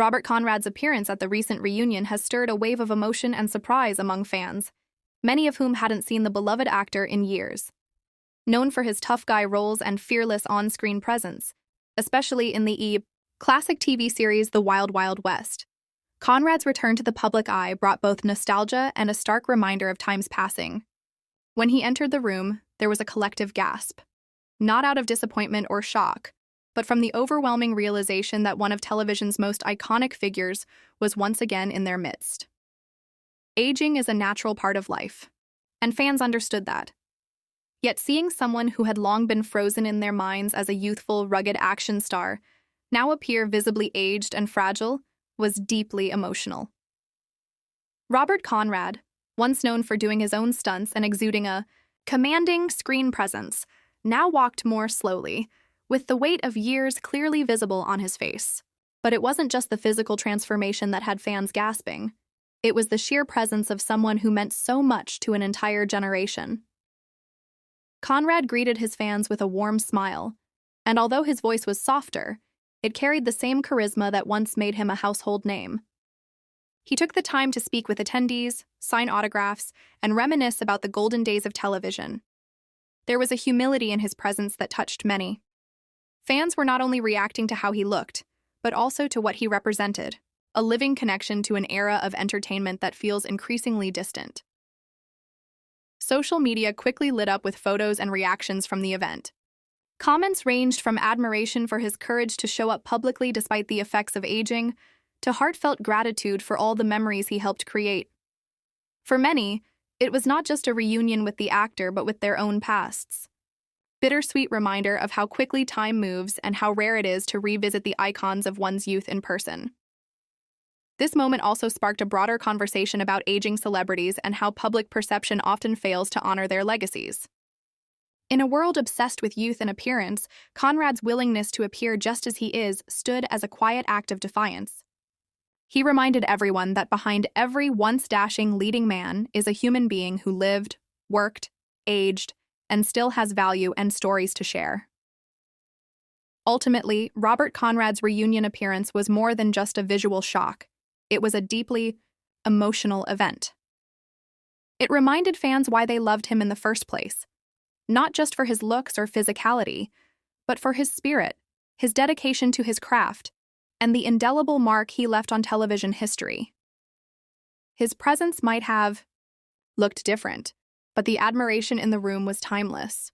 Robert Conrad's appearance at the recent reunion has stirred a wave of emotion and surprise among fans, many of whom hadn't seen the beloved actor in years. Known for his tough guy roles and fearless on-screen presence, especially in the classic TV series The Wild Wild West, Conrad's return to the public eye brought both nostalgia and a stark reminder of time's passing. When he entered the room, there was a collective gasp. Not out of disappointment or shock, but from the overwhelming realization that one of television's most iconic figures was once again in their midst. Aging is a natural part of life, and fans understood that. Yet seeing someone who had long been frozen in their minds as a youthful, rugged action star now appear visibly aged and fragile was deeply emotional. Robert Conrad, once known for doing his own stunts and exuding a commanding screen presence, now walked more slowly, with the weight of years clearly visible on his face. But it wasn't just the physical transformation that had fans gasping. It was the sheer presence of someone who meant so much to an entire generation. Conrad greeted his fans with a warm smile, and although his voice was softer, it carried the same charisma that once made him a household name. He took the time to speak with attendees, sign autographs, and reminisce about the golden days of television. There was a humility in his presence that touched many. Fans were not only reacting to how he looked, but also to what he represented, a living connection to an era of entertainment that feels increasingly distant. Social media quickly lit up with photos and reactions from the event. Comments ranged from admiration for his courage to show up publicly despite the effects of aging, to heartfelt gratitude for all the memories he helped create. For many, it was not just a reunion with the actor but with their own pasts. Bittersweet reminder of how quickly time moves and how rare it is to revisit the icons of one's youth in person. This moment also sparked a broader conversation about aging celebrities and how public perception often fails to honor their legacies. In a world obsessed with youth and appearance, Conrad's willingness to appear just as he is stood as a quiet act of defiance. He reminded everyone that behind every once dashing leading man is a human being who lived, worked, aged, and still has value and stories to share. Ultimately, Robert Conrad's reunion appearance was more than just a visual shock. It was a deeply emotional event. It reminded fans why they loved him in the first place, not just for his looks or physicality, but for his spirit, his dedication to his craft, and the indelible mark he left on television history. His presence might have looked different, but the admiration in the room was timeless.